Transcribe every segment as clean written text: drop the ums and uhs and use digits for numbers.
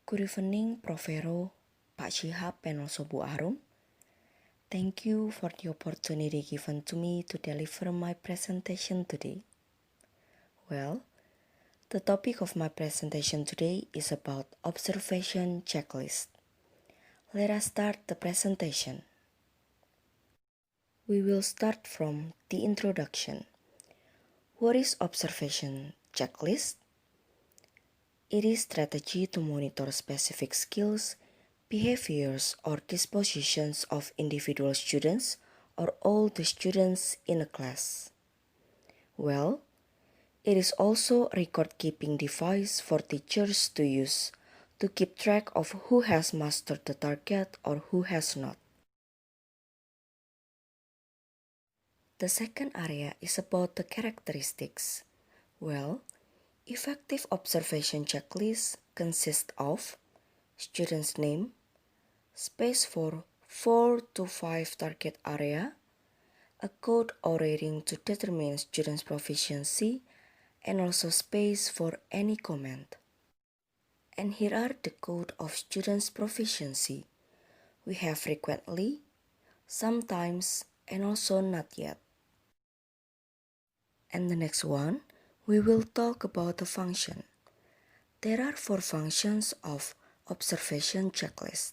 Good evening, Prof. Vero, Pak Shihab, and also Bu Arum. Thank you for the opportunity given to me to deliver my presentation today. Well, the topic of my presentation today is about observation checklist. Let us start the presentation. We will start from the introduction. What is observation checklist? It is strategy to monitor specific skills, behaviors, or dispositions of individual students or all the students in a class. Well, it is also a record-keeping device for teachers to use to keep track of who has mastered the target or who has not. The second area is about the characteristics. Well, effective observation checklist consists of student's name, space for 4 to 5 target area, a code or rating to determine student's proficiency, and also space for any comment. And here are the code of student's proficiency. We have frequently, sometimes, and also not yet. And the next one, we will talk about the function. There are 4 functions of observation checklist.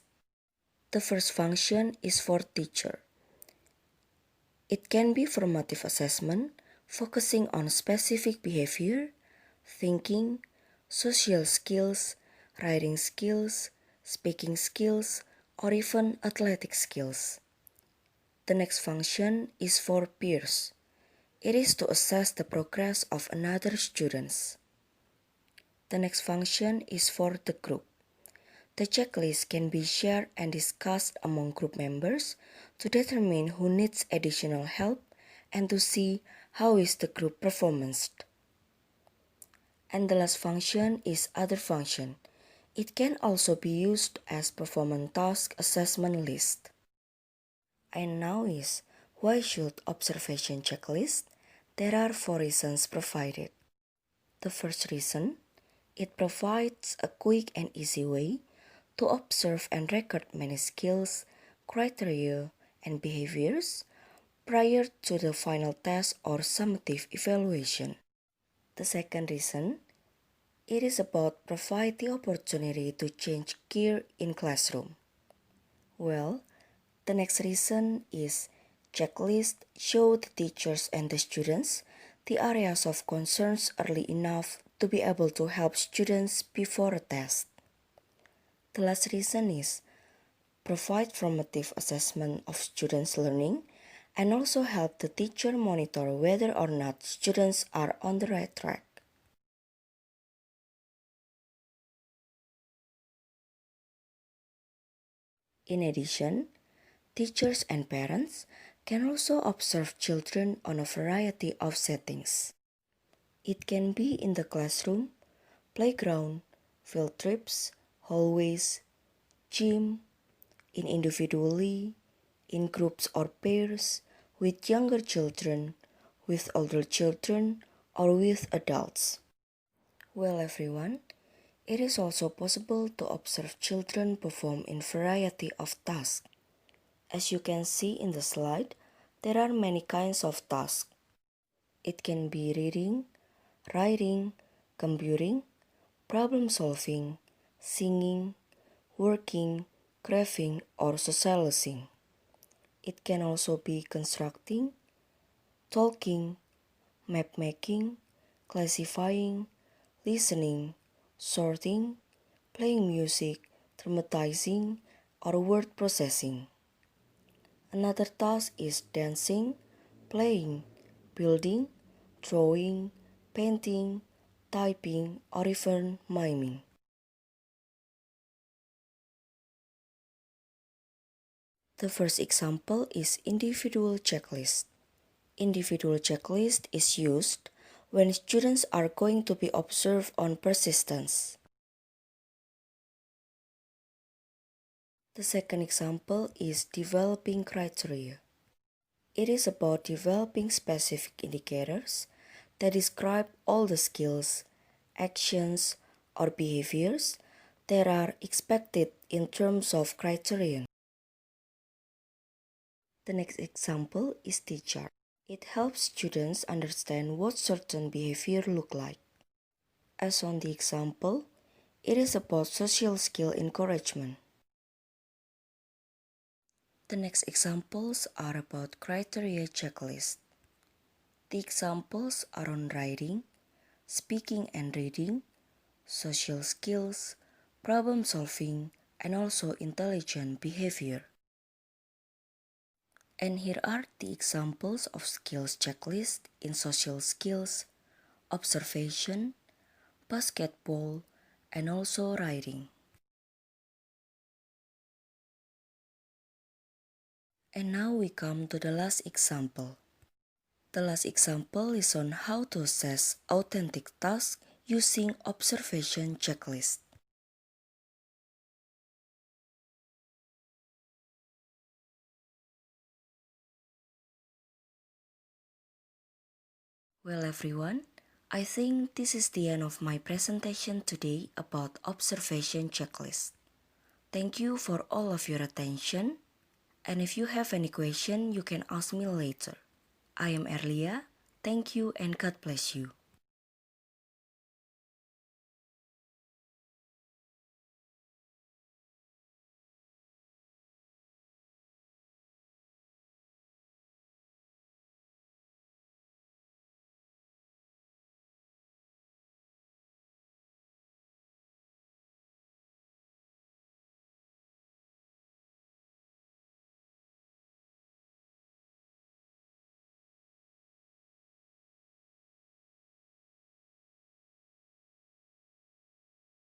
The first function is for teacher. It can be formative assessment, focusing on specific behavior, thinking, social skills, writing skills, speaking skills, or even athletic skills. The next function is for peers. It is to assess the progress of another students. The next function is for the group. The checklist can be shared and discussed among group members to determine who needs additional help and to see how is the group performance. And the last function is other function. It can also be used as performance task assessment list. And now is, why should observation checklist? There are 4 reasons provided. The first reason, it provides a quick and easy way to observe and record many skills, criteria, and behaviors prior to the final test or summative evaluation. The second reason, it is about provide the opportunity to change gear in classroom. Well, the next reason is checklist show the teachers and the students the areas of concerns early enough to be able to help students before a test. The last reason is provide formative assessment of students' learning and also help the teacher monitor whether or not students are on the right track. In addition, teachers and parents can also observe children on a variety of settings. It can be in the classroom, playground, field trips, hallways, gym, individually, in groups or pairs, with younger children, with older children, or with adults. Well, everyone, it is also possible to observe children perform in variety of tasks. As you can see in the slide, there are many kinds of tasks. It can be reading, writing, computing, problem solving, singing, working, crafting, or socializing. It can also be constructing, talking, map making, classifying, listening, sorting, playing music, dramatizing, or word processing. Another task is dancing, playing, building, drawing, painting, typing, or even miming. The first example is individual checklist. Individual checklist is used when students are going to be observed on persistence. The second example is developing criteria. It is about developing specific indicators that describe all the skills, actions, or behaviors that are expected in terms of criterion. The next example is teacher. It helps students understand what certain behavior look like. As on the example, it is about social skill encouragement. The next examples are about criteria checklist. The examples are on writing, speaking and reading, social skills, problem solving, and also intelligent behavior. And here are the examples of skills checklist in social skills, observation, basketball, and also writing. And now we come to the last example. The last example is on how to assess authentic tasks using observation checklist. Well everyone, I think this is the end of my presentation today about observation checklist. Thank you for all of your attention, and if you have any question you can ask me later. I am Erlia, thank you and God bless you.